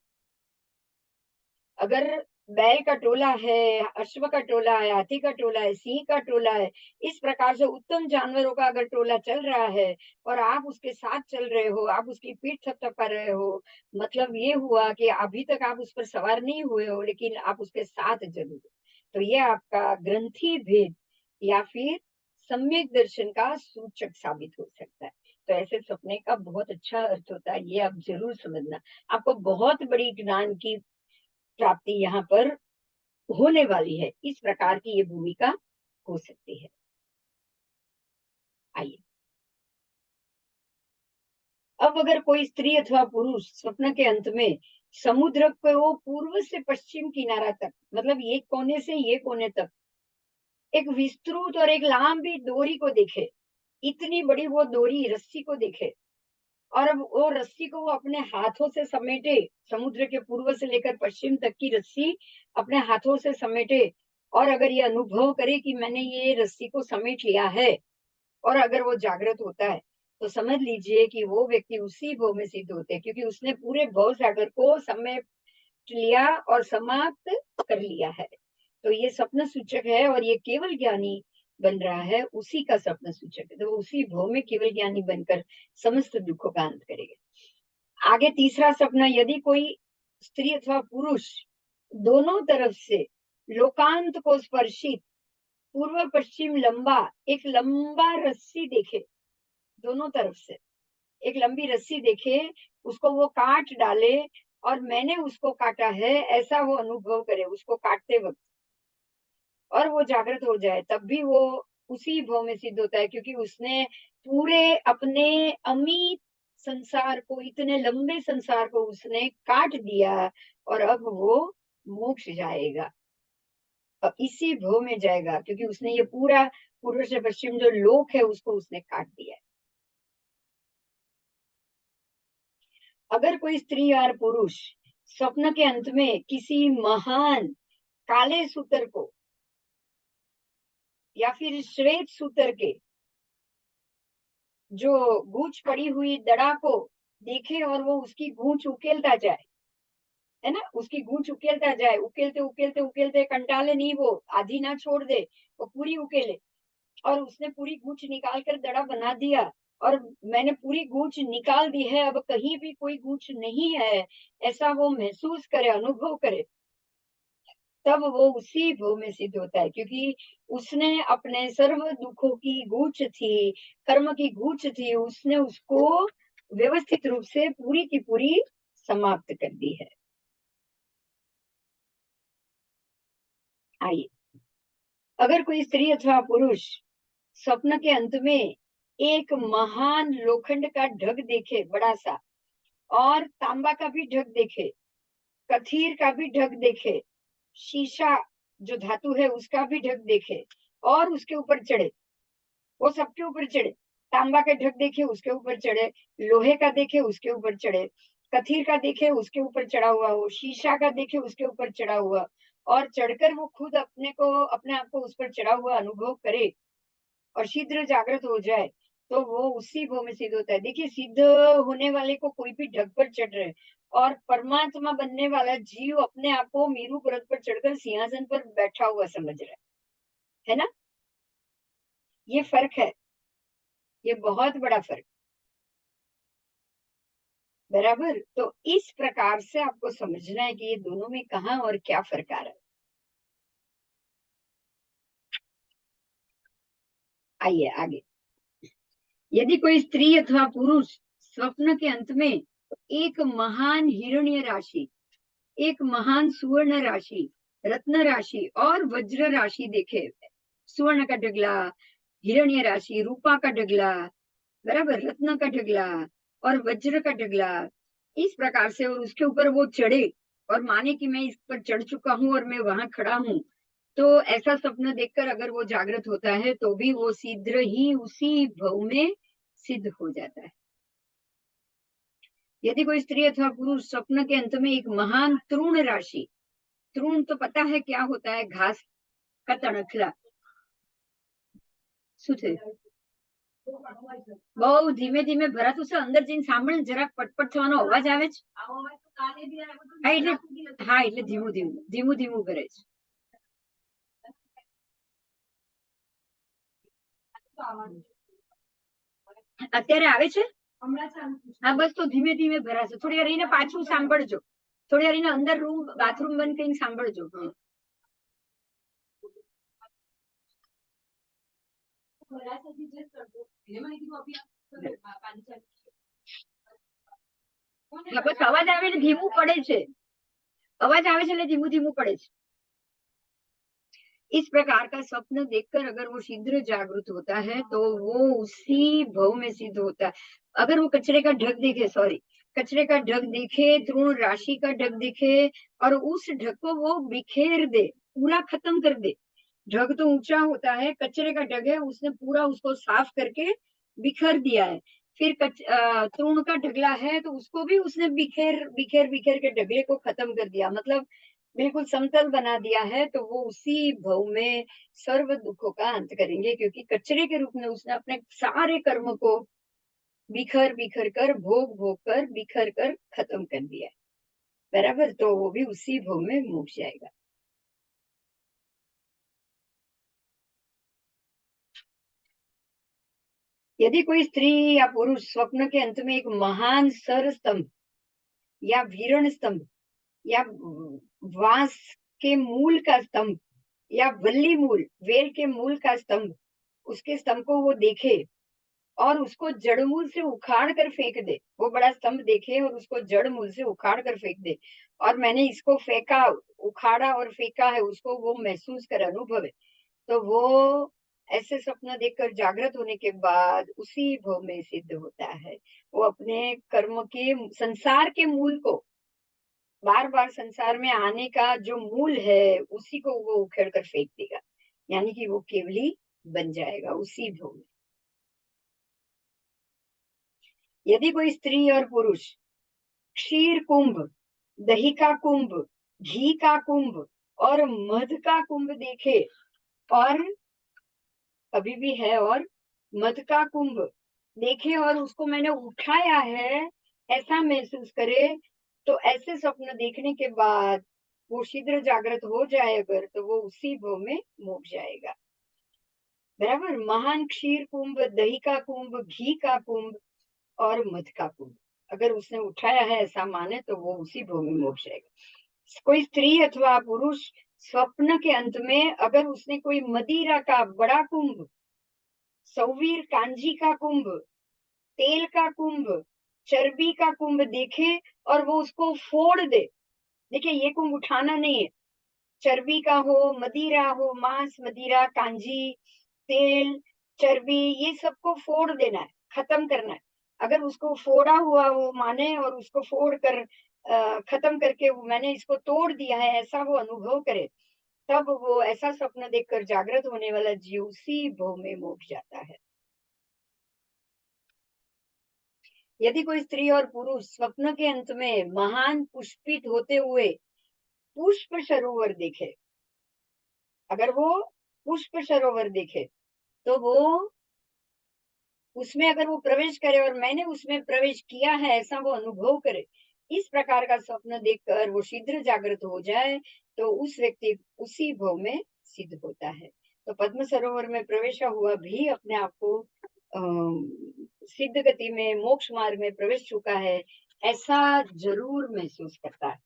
अगर बैल का टोला है, अश्व का टोला है, हाथी का टोला है, सिंह का टोला है, इस प्रकार से उत्तम जानवरों का अगर टोला चल रहा है और आप उसके साथ चल रहे हो, आप उसकी पीठ थपथपा रहे हो, मतलब ये हुआ कि अभी तक आप उस पर सवार नहीं हुए हो, लेकिन आप उसके साथ जरूर हो। तो ये आपका ग्रंथि भेद या फिर सम्यक दर्शन का सूचक साबित हो सकता है। तो ऐसे सपने का बहुत अच्छा अर्थ होता है, ये आप जरूर समझना। आपको बहुत बड़ी ज्ञान की प्राप्ति यहाँ पर होने वाली है, इस प्रकार की ये भूमिका हो सकती है। आइए, अब अगर कोई स्त्री अथवा पुरुष स्वप्न के अंत में समुद्र को पूर्व से पश्चिम किनारा तक, मतलब ये कोने से ये कोने तक एक विस्तृत और एक लंबी डोरी को देखे, इतनी बड़ी वो डोरी रस्सी को देखे, और अब वो रस्सी को वो अपने हाथों से समेटे, समुद्र के पूर्व से लेकर पश्चिम तक की रस्सी अपने हाथों से समेटे, और अगर ये अनुभव करे कि मैंने ये रस्सी को समेट लिया है, और अगर वो जागृत होता है, तो समझ लीजिए कि वो व्यक्ति उसी भव में सिद्ध होते हैं, क्योंकि उसने पूरे भव सागर को समेट लिया और समाप्त कर लिया है। तो ये स्वप्न सूचक है, और ये केवल ज्ञानी बन रहा है, उसी का स्वप्न सूचक है। तो वो उसी भव में केवल ज्ञानी बनकर समस्त दुखों का अंत करेगा। आगे तीसरा सपना, यदि कोई स्त्री अथवा पुरुष दोनों तरफ से लोकांत को स्पर्शित पूर्व पश्चिम लंबा एक लंबा रस्सी देखे, दोनों तरफ से एक लंबी रस्सी देखे, उसको वो काट डाले और मैंने उसको काटा है, ऐसा वो अनुभव करे उसको काटते वक्त, और वो जागृत हो जाए, तब भी वो उसी भव में सिद्ध होता है, क्योंकि उसने पूरे अपने अमित संसार को, इतने लंबे संसार को उसने काट दिया, और अब वो मोक्ष जाएगा, अब इसी भव में जाएगा, क्योंकि उसने ये पूरा पूर्व से पश्चिम जो लोक है उसको उसने काट दिया है। अगर कोई स्त्री और पुरुष स्वप्न के अंत में किसी महान काले सूत्र को या फिर श्वेत सूत्र के जो गूंच पड़ी हुई दड़ा को देखे, और वो उसकी गूंच उकेलता जाए, है ना, उसकी गूंच उकेलता जाए, उकेलते उकेलते उकेलते कंटाले नहीं, वो आधी ना छोड़ दे, वो पूरी उकेले, और उसने पूरी गूंच निकाल कर दड़ा बना दिया, और मैंने पूरी गूंच निकाल दी है, अब कहीं भी कोई गूंच नहीं है, ऐसा वो महसूस करे, अनुभव करे, तब वो उसी भव में सिद्ध होता है, क्योंकि उसने अपने सर्व दुखों की गूंच थी, कर्म की गूंच थी, उसने उसको व्यवस्थित रूप से पूरी की पूरी समाप्त कर दी है। आइए, अगर कोई स्त्री अथवा पुरुष स्वप्न के अंत में एक महान लोखंड का ढग देखे, बड़ा सा, और तांबा का भी ढग देखे, कथीर का भी ढग देखे, शीशा जो धातु है उसका भी ढग देखे, और उसके ऊपर चढ़े, वो सबके ऊपर चढ़े, तांबा का ढग देखे उसके ऊपर चढ़े, लोहे का देखे उसके ऊपर चढ़े, कथीर का देखे उसके ऊपर चढ़ा हुआ हो, शीशा का देखे उसके ऊपर चढ़ा हुआ, और चढ़कर वो खुद अपने आप को उस पर चढ़ा हुआ अनुभव करे, और शीघ्र जागृत हो जाए, तो वो उसी भव में सिद्ध होता है। देखिए, सिद्ध होने वाले को कोई भी ढग पर चढ़ रहे, और परमात्मा बनने वाला जीव अपने आप को मेरू पर्वत पर चढ़कर सिंहासन पर बैठा हुआ समझ रहा है ना, ये फर्क है, ये बहुत बड़ा फर्क, बराबर। तो इस प्रकार से आपको समझना है कि ये दोनों में कहाँ और क्या फर्क आ रहा है। आइए आगे, यदि कोई स्त्री अथवा पुरुष स्वप्न के अंत में एक महान हिरण्य राशि, एक महान सुवर्ण राशि, रत्न राशि और वज्र राशि देखे, सुवर्ण का ढगला, हिरण्य राशि, रूपा का ढगला, बराबर, रत्न का ढगला और वज्र का ढगला, इस प्रकार से, और उसके ऊपर वो चढ़े, और माने कि मैं इस पर चढ़ चुका हूं और मैं वहां खड़ा हूं, तो ऐसा स्वप्न देखकर अगर वो जागृत होता है, तो भी वो शीघ्र ही उसी भव में सिद्ध हो जाता है। यदि कोई स्त्री अथवा पुरुष स्वप्न के अंत में एक महान तृण राशि, तृण तो पता है क्या होता है, घास का तणखला, શું છે બહુ ધીમે ધીમે ભરાતું છે, અંદર જઈને સાંભળ, જરાક પટપટ થવાનો અવાજ આવે છે, હા એટલે ધીમું ધીમું ધીમું ધીમું કરે છે, અત્યારે આવે છે, હા બસ, તો ધીમે ધીમે ભરાશે, થોડી વાર એને પાછું સાંભળજો, થોડી વાર એને અંદર રૂમ બાથરૂમ બંધ કરીને સાંભળજો, બસ અવાજ આવે ને ધીમું પડે છે, अवाज आवे चले धीमू धीमू पड़े। इस प्रकार का स्वप्न देखकर अगर वो शीघ्र जागृत होता है, तो वो उसी भव में सिद्ध होता है। अगर वो कचरे का ढग देखे, सॉरी, कचरे का ढग देखे, तृण राशि का ढग देखे, और उस ढग को वो बिखेर दे, पूरा खत्म कर दे, ढग तो ऊंचा होता है, कचरे का ढग है, उसने पूरा उसको साफ करके बिखर दिया है, फिर तृण का ढगला है तो उसको भी उसने बिखेर बिखेर बिखेर के ढगले को खत्म कर दिया, मतलब बिल्कुल समतल बना दिया है। तो वो उसी भव में सर्व दुखों का अंत करेंगे, क्योंकि कचरे के रूप में उसने अपने सारे कर्म को बिखर बिखर कर भोग भोग कर बिखर कर खत्म कर दिया। बराबर, तो वो भी उसी भव में मोक्ष जाएगा। यदि कोई स्त्री या पुरुष स्वप्न के अंत में एक महान सर स्तंभ या वीरण स्तंभ या वांस के मूल का स्तंभ या वल्ली मूल वेल के मूल का स्तंभ, उसके स्तंभ को वो देखे और उसको जड़मूल से उखाड़ कर फेंक दे, वो बड़ा स्तंभ देखे और उसको जड़मूल से उखाड़ कर फेंक दे, और मैंने इसको फेंका, उखाड़ा और फेंका है, उसको वो महसूस कर अनुभव है, तो वो ऐसे सपना देखकर जागृत होने के बाद उसी भव में सिद्ध होता है। वो अपने कर्म के संसार के मूल को, बार बार संसार में आने का जो मूल है उसी को वो उखेड़ कर फेंक देगा, यानी कि वो केवली बन जाएगा उसी भव में। यदि कोई स्त्री और पुरुष क्षीर कुंभ, दही का कुंभ, घी का कुंभ और मध का कुंभ देखे, और अभी भी है, और मध का कुंभ देखे और उसको मैंने उठाया है, ऐसा महसूस करे, तो ऐसे स्वप्न देखने के बाद वो शीघ्र जागृत हो जाए अगर, तो वो उसी भव में मोक्ष जाएगा। बराबर, महान क्षीर कुंभ, दही का कुंभ, घी का कुंभ और मध का कुंभ अगर उसने उठाया है ऐसा माने, तो वो उसी भव में मोक्ष जाएगा। कोई स्त्री अथवा पुरुष स्वप्न के अंत में अगर उसने कोई मदिरा का बड़ा कुंभ, सौवीर कांजी का कुंभ, तेल का कुंभ, चर्बी का कुंभ देखे और वो उसको फोड़ दे, देखिए ये कुंभ उठाना नहीं है, चर्बी का हो, मदिरा हो, मांस, मदिरा, कांजी, तेल, चर्बी, ये सबको फोड़ देना है, खत्म करना है। अगर उसको फोड़ा हुआ वो माने और उसको फोड़ कर खत्म करके मैंने इसको तोड़ दिया है ऐसा वो अनुभव करे, तब वो ऐसा स्वप्न देखकर जागृत होने वाला जीव उसी भव में मोक्ष जाता है। यदि कोई स्त्री और पुरुष स्वप्न के अंत में महान पुष्पित होते हुए पुष्प सरोवर देखे, अगर वो पुष्प सरोवर देखे, तो वो उसमें अगर वो प्रवेश करे और मैंने उसमें प्रवेश किया है ऐसा वो अनुभव करे, इस प्रकार का स्वप्न देखकर वो शीघ्र जागृत हो जाए, तो उस व्यक्ति उसी भव में सिद्ध होता है। तो पद्म सरोवर में प्रवेश हुआ भी अपने आप को सिद्ध गति में मोक्ष मार्ग में प्रवेश चुका है, ऐसा जरूर महसूस करता है।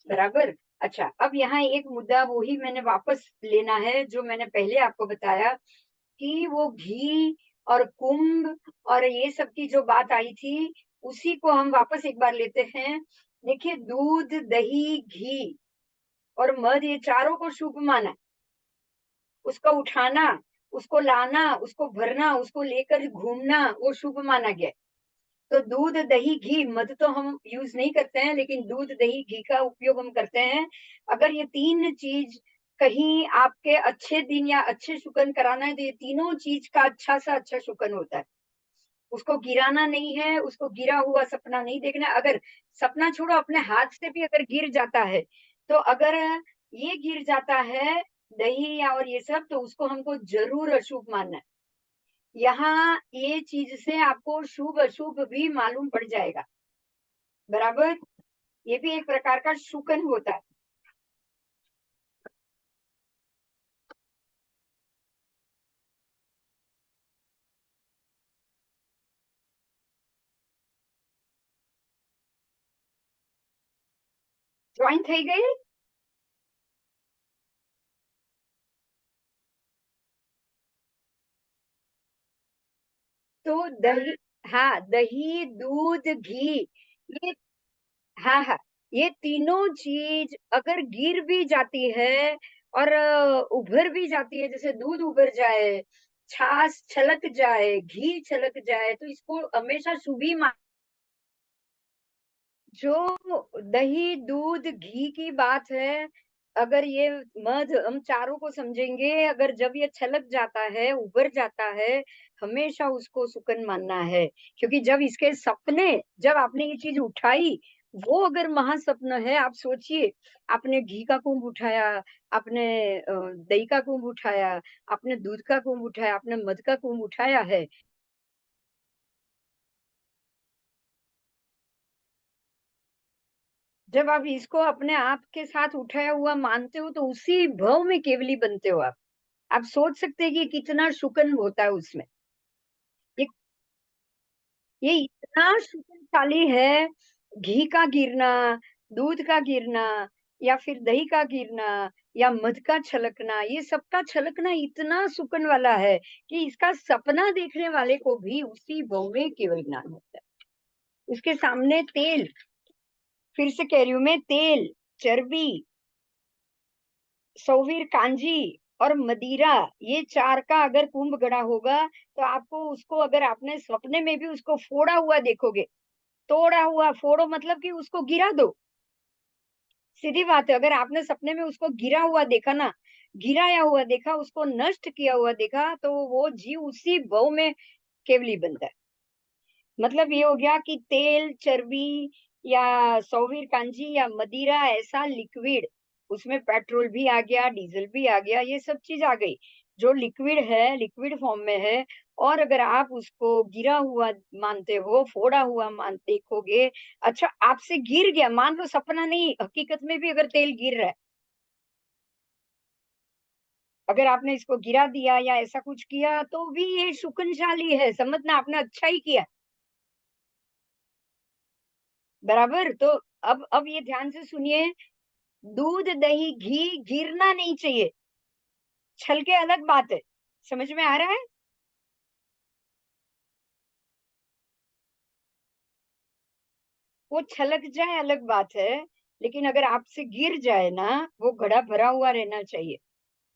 बराबर। अच्छा, अब यहाँ एक मुद्दा वो ही मैंने वापस लेना है जो मैंने पहले आपको बताया कि वो घी और कुंभ और ये सब की जो बात आई थी, उसी को हम वापस एक बार लेते हैं। देखिए, दूध, दही, घी और मध, ये चारों को शुभ माना, उसका उठाना, उसको लाना, उसको भरना, उसको लेकर घूमना, वो शुभ माना गया। तो दूध, दही, घी, मध तो हम यूज नहीं करते हैं, लेकिन दूध, दही, घी का उपयोग हम करते हैं। अगर ये तीन चीज कहीं आपके अच्छे दिन या अच्छे शुकन कराना है, तो ये तीनों चीज का अच्छा सा अच्छा शुकन होता है। उसको गिराना नहीं है, उसको गिरा हुआ सपना नहीं देखना। अगर सपना छोड़ो, अपने हाथ से भी अगर गिर जाता है, तो अगर ये गिर जाता है दही या और ये सब, तो उसको हमको जरूर अशुभ मानना है। यहाँ ये चीज से आपको शुभ अशुभ भी मालूम पड़ जाएगा। बराबर, ये भी एक प्रकार का शुकन होता है। ज्वाइन થઈ गई। तो दही, हाँ, दही, दूध, घी, ये, हाँ हाँ, ये तीनों चीज अगर गिर भी जाती है और उभर भी जाती है, जैसे दूध उभर जाए, छाछ छलक जाए, घी छलक जाए, तो इसको हमेशा शुभ ही मान। जो दही, दूध, घी की बात है, अगर ये मध हम चारों को समझेंगे, अगर जब ये छलक जाता है, उभर जाता है, हमेशा उसको सुकन मानना है। क्योंकि जब इसके सपने, जब आपने ये चीज़ उठाई, वो अगर महासपन है, आप सोचिए, आपने घी का कुंभ उठाया, आपने दही का कुंभ उठाया, आपने दूध का कुंभ उठाया, आपने मध का कुंभ उठाया है। जब आप इसको अपने आप के साथ उठाया हुआ मानते हो, तो उसी भव में केवली बनते हो आप। आप सोच सकते हैं कि कितना शुकन होता है उसमें। ये ये इतना शक्तिशाली है, घी का गिरना, दूध का गिरना या फिर दही का गिरना या मध का छलकना, ये सबका छलकना इतना सुकन वाला है कि इसका सपना देखने वाले को भी उसी भव में केवल ज्ञान होता है। उसके सामने तेल, फिर से कह रही हूँ मैं, तेल, चर्बी, सौवीर कांजी और मदिरा, ये चार का अगर कुंभ गड़ा होगा, तो आपको उसको, अगर आपने सपने में भी उसको फोड़ा हुआ देखोगे, तोड़ा हुआ, फोड़ो मतलब कि उसको गिरा दो। सीधी बात है, अगर आपने सपने में उसको गिरा हुआ देखा ना, गिराया हुआ देखा, उसको नष्ट किया हुआ देखा, तो वो जीव उसी भव में केवली बनता है। मतलब ये हो गया कि तेल, चर्बी या सौवीर कांजी या मदिरा ऐसा लिक्विड, उसमें पेट्रोल भी आ गया, डीजल भी आ गया, ये सब चीज आ गई। जो लिक्विड है, लिक्विड फॉर्म में है, और अगर आप उसको गिरा हुआ मानते हो, फोड़ा हुआ मान देखोगे, अच्छा आपसे गिर गया, मान लो सपना नहीं, हकीकत में भी अगर तेल गिर रहा है, अगर आपने इसको गिरा दिया या ऐसा कुछ किया, तो भी ये शुकनशाली है, समझना आपने अच्छा ही किया। बराबर? तो अब ये ध्यान से सुनिए, दूध, दही, घी गिरना नहीं चाहिए, छलके अलग बात है। समझ में आ रहा है? वो छलक जाए अलग बात है, लेकिन अगर आपसे गिर जाए ना, वो घड़ा भरा हुआ रहना चाहिए।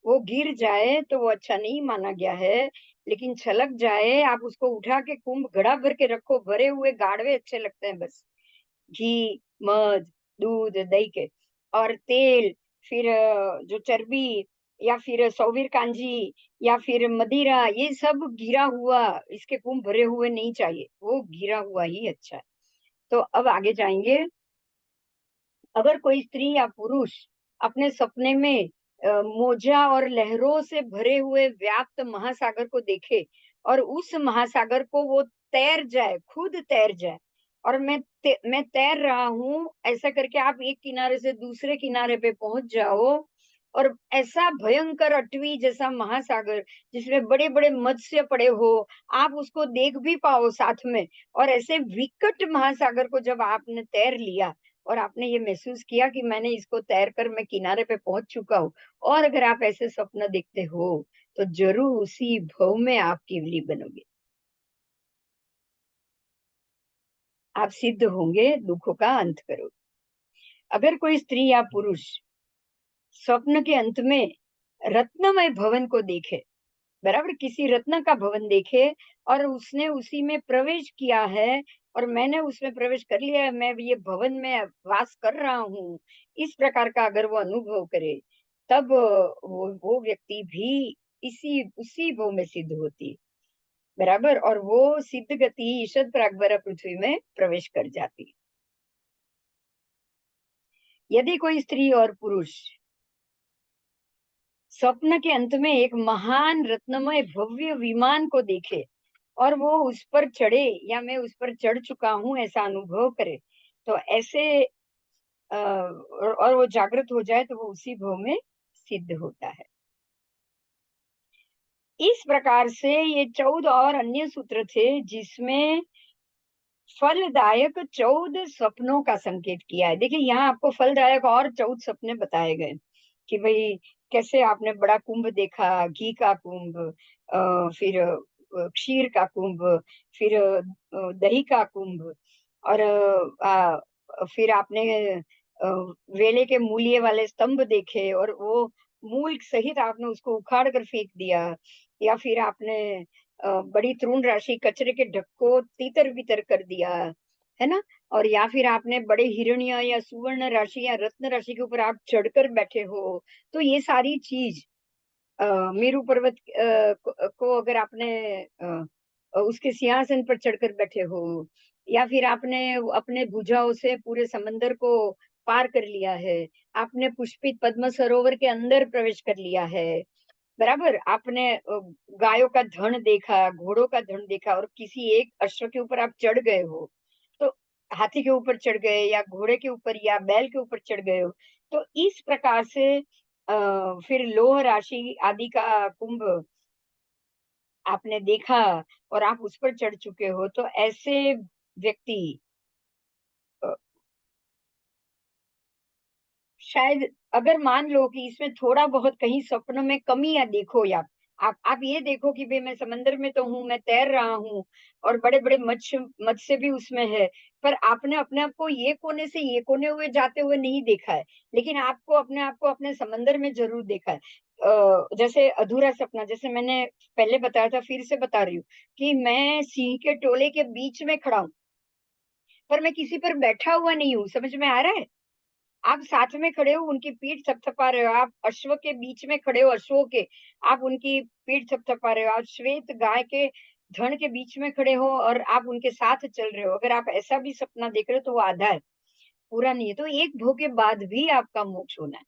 वो गिर जाए तो वो अच्छा नहीं माना गया है, लेकिन छलक जाए, आप उसको उठा के कुंभ घड़ा भर के रखो, भरे हुए गाढ़वे अच्छे लगते हैं बस। घी, मध, दूध, दही के, और तेल, फिर जो चर्बी या फिर सौवीर कांजी या फिर मदिरा, ये सब गिरा हुआ, इसके कुंभ भरे हुए नहीं चाहिए, वो गिरा हुआ ही अच्छा है। तो अब आगे जाएंगे। अगर कोई स्त्री या पुरुष अपने सपने में मोजा और लहरों से भरे हुए व्याप्त महासागर को देखे, और उस महासागर को वो तैर जाए, खुद तैर जाए, और मैं तैर रहा हूँ ऐसा करके आप एक किनारे से दूसरे किनारे पे पहुंच जाओ, और ऐसा भयंकर अटवी जैसा महासागर, जिसमें बड़े बड़े मत्स्य पड़े हो, आप उसको देख भी पाओ साथ में, और ऐसे विकट महासागर को जब आपने तैर लिया, और आपने ये महसूस किया कि मैंने इसको तैर कर मैं किनारे पे पहुंच चुका हूँ, और अगर आप ऐसे स्वप्न देखते हो, तो जरूर उसी भव में आप केवली बनोगे, आप सिद्ध होंगे, दुखों का अंत करोगे। अगर कोई स्त्री या पुरुष स्वप्न के अंत में रत्नमय भवन को देखे, बराबर, किसी रत्न का भवन देखे, और उसने उसी में प्रवेश किया है, और मैंने उसमें प्रवेश कर लिया है, मैं ये भवन में वास कर रहा हूँ, इस प्रकार का अगर वो अनुभव करे, तब वो व्यक्ति भी इसी उसी भव में सिद्ध होती है, बराबर, और वो सिद्ध गति ईशद प्रागब्रह्म पृथ्वी में प्रवेश कर जाती है। यदि कोई स्त्री और पुरुष स्वप्न के अंत में एक महान रत्नमय भव्य विमान को देखे, और वो उस पर चढ़े या मैं उस पर चढ़ चुका हूं ऐसा अनुभव करे, तो ऐसे और वो जागृत हो जाए, तो वो उसी भव में सिद्ध होता है। इस प्रकार से ये 14 और अन्य सूत्र थे, जिसमें फलदायक 14 सपनों का संकेत किया है। देखिए यहाँ आपको फलदायक और 14 सपने बताए गए कि भाई कैसे आपने बड़ा कुंभ देखा, घी का कुंभ, फिर क्षीर का कुंभ, फिर दही का कुंभ, और फिर आपने अ, वेले के मूलिये वाले स्तंभ देखे, और वो मूल सहित आपने उसको उखाड़ कर फेंक दिया, या फिर आपने बड़ी तृण राशि कचरे के ढक को तीतर बितर कर दिया, है ना? और या फिर आपने बड़े हिरण्य या सुवर्ण राशि या रत्न राशि के ऊपर आप चढ़कर बैठे हो, तो ये सारी चीज मेरू पर्वत को अगर आपने उसके सिंहासन पर चढ़कर बैठे हो, या फिर आपने अपने भुजाओं से पूरे समंदर को पार कर लिया है, आपने पुष्पित पद्म सरोवर के अंदर प्रवेश कर लिया है, बराबर, आपने गायों का धन देखा, घोड़ों का धन देखा, और किसी एक अश्व के ऊपर आप चढ़ गए हो, तो हाथी के ऊपर चढ़ गए या घोड़े के ऊपर या बैल के ऊपर चढ़ गए हो, तो इस प्रकार से फिर लोह राशि आदि का कुंभ आपने देखा और आप उस पर चढ़ चुके हो, तो ऐसे व्यक्ति अ, शायद, अगर मान लो कि इसमें थोड़ा बहुत कहीं स्वप्न में कमी या देखो, या आप ये देखो कि भाई मैं समंदर में तो हूँ, मैं तैर रहा हूँ और बड़े बड़े मत्स्य भी उसमें है, पर आपने अपने आप को ये कोने से ये कोने हुए जाते हुए नहीं देखा है, लेकिन आपको अपने आप को अपने समंदर में जरूर देखा है। जैसे अधूरा सपना, जैसे मैंने पहले बताया था, फिर से बता रही हूँ कि मैं सिंह के टोले के बीच में खड़ा हूँ, पर मैं किसी पर बैठा हुआ नहीं हूँ, समझ में आ रहा है? आप साथ में खड़े हो, उनकी पीठ थपथपा रहे हो, आप अश्व के बीच में खड़े हो, अश्वों के, आप उनकी पीठ थपथपा रहे हो, आप श्वेत गाय के धड़ के बीच में खड़े हो और आप उनके साथ चल रहे हो। अगर आप ऐसा भी सपना देख रहे हो तो वो आधा है, पूरा नहीं है। तो एक भोग के बाद भी आपका मोक्ष होना है,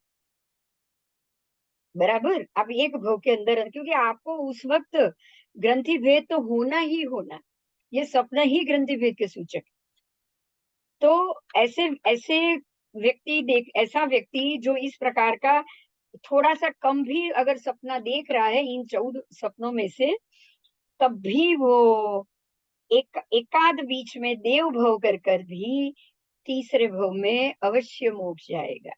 बराबर, आप एक भोग के अंदर, क्योंकि आपको उस वक्त ग्रंथि भेद तो होना ही होना, ये सपना ही ग्रंथि भेद के सूचक। तो ऐसे ऐसे व्यक्ति देख, ऐसा व्यक्ति जो इस प्रकार का थोड़ा सा कम भी अगर सपना देख रहा है इन 14 सपनों में से, तब भी वो एकाध बीच में देव भव कर भी तीसरे भव में अवश्य मोक्ष जाएगा,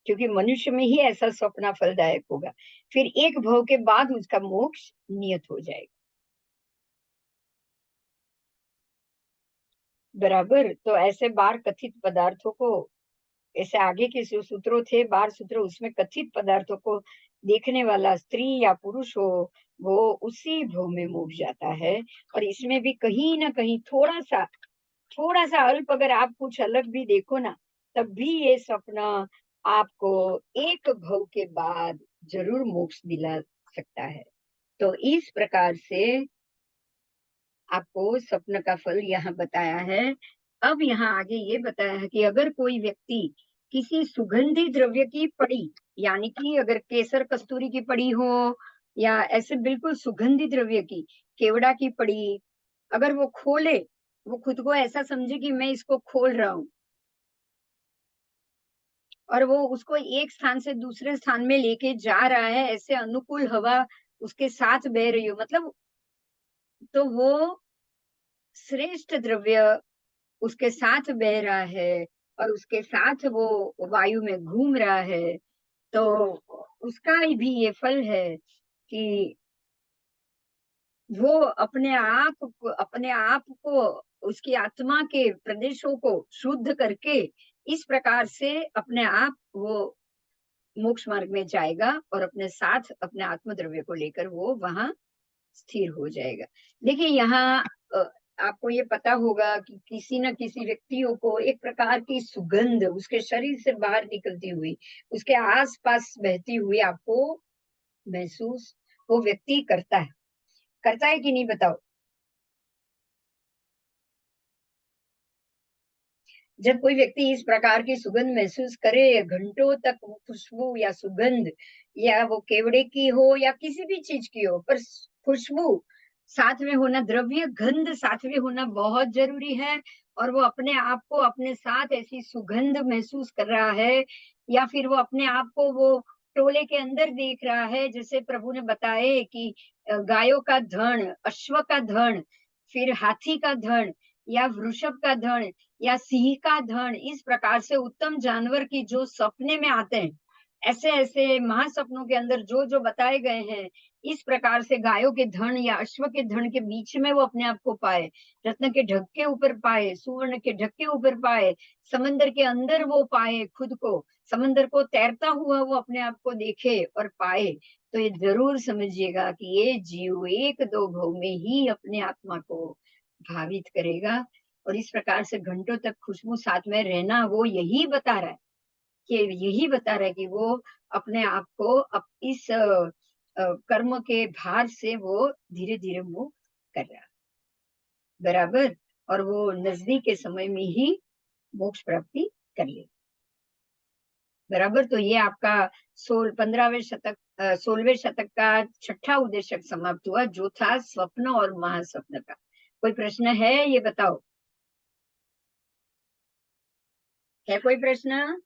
क्योंकि मनुष्य में ही ऐसा सपना फलदायक होगा। फिर एक भव के बाद उसका मोक्ष नियत हो जाएगा, बराबर। तो ऐसे बार कथित पदार्थों को, ऐसे आगे के जो सूत्रों थे, 12 सूत्र, उसमें कथित पदार्थों को देखने वाला स्त्री या पुरुष हो, वो उसी भव में मुक जाता है। और इसमें भी कहीं ना कहीं थोड़ा सा अल्प अगर आप कुछ अलग भी देखो ना, तब भी ये सपना आपको एक भव के बाद जरूर मोक्ष दिला सकता है। तो इस प्रकार से आपको स्वप्न का फल यहाँ बताया है। अब यहाँ आगे ये बताया है कि अगर कोई व्यक्ति किसी सुगंधी द्रव्य की पड़ी, यानी कि अगर केसर कस्तूरी की पड़ी हो या ऐसे बिल्कुल सुगंधी द्रव्य की, केवड़ा की पड़ी, अगर वो खोले, वो खुद को ऐसा समझे कि मैं इसको खोल रहा हूँ, और वो उसको एक स्थान से दूसरे स्थान में लेके जा रहा है, ऐसे अनुकूल हवा उसके साथ बह रही हो, मतलब, तो वो श्रेष्ठ द्रव्य उसके साथ बह रहा है और उसके साथ वो वायु में घूम रहा है, तो उसका भी ये फल है कि वो अपने आप को उसकी आत्मा के प्रदेशों को शुद्ध करके इस प्रकार से अपने आप वो मोक्ष मार्ग में जाएगा और अपने साथ अपने आत्मद्रव्य को लेकर वो वहां स्थिर हो जाएगा। देखिए यहाँ आपको ये पता होगा कि किसी न किसी व्यक्तियों को एक प्रकार की सुगंध उसके शरीर से बाहर निकलती हुई, उसके आसपास बहती हुई आपको महसूस वो व्यक्ति करता है कि नहीं, बताओ? जब कोई व्यक्ति इस प्रकार की सुगंध महसूस करे, घंटों तक वो खुशबू या सुगंध, या वो केवड़े की हो या किसी भी चीज की हो, पर खुशबू साथ में होना, द्रव्य गंध साथ में होना बहुत जरूरी है। और वो अपने आप को अपने साथ ऐसी सुगंध महसूस कर रहा है, या फिर वो अपने आप को वो टोले के अंदर देख रहा है, जैसे प्रभु ने बताए कि गायों का धन, अश्व का धन, फिर हाथी का धन, या वृषभ का धन, या सिंह का धन, इस प्रकार से उत्तम जानवर की जो सपने में आते हैं, ऐसे ऐसे महासपनों के अंदर जो जो बताए गए हैं, इस प्रकार से गायों के धन या अश्व के धन के बीच में वो अपने आप को पाए, रत्न के ढक के ऊपर पाए, सुवर्ण के ढक के ऊपर पाए, समंदर के अंदर वो पाए खुद को, समंदर को तैरता हुआ वो अपने आप को देखे और पाए, तो ये जरूर समझिएगा कि ये जीव एक दो भव में ही अपने आत्मा को भावित करेगा। और इस प्रकार से घंटों तक खुशबू साथ में रहना, वो यही बता रहा है कि वो अपने आप को इस कर्म के भार से वो धीरे धीरे मुक्त कर रहा है, बराबर। और वो नजदीक के समय में ही मोक्ष प्राप्ति कर ले, बराबर। तो ये आपका 16वें शतक का छठा उद्देश्य समाप्त हुआ, जो था स्वप्न और महास्वप्न का। कोई प्रश्न है? ये बताओ, है कोई प्रश्न?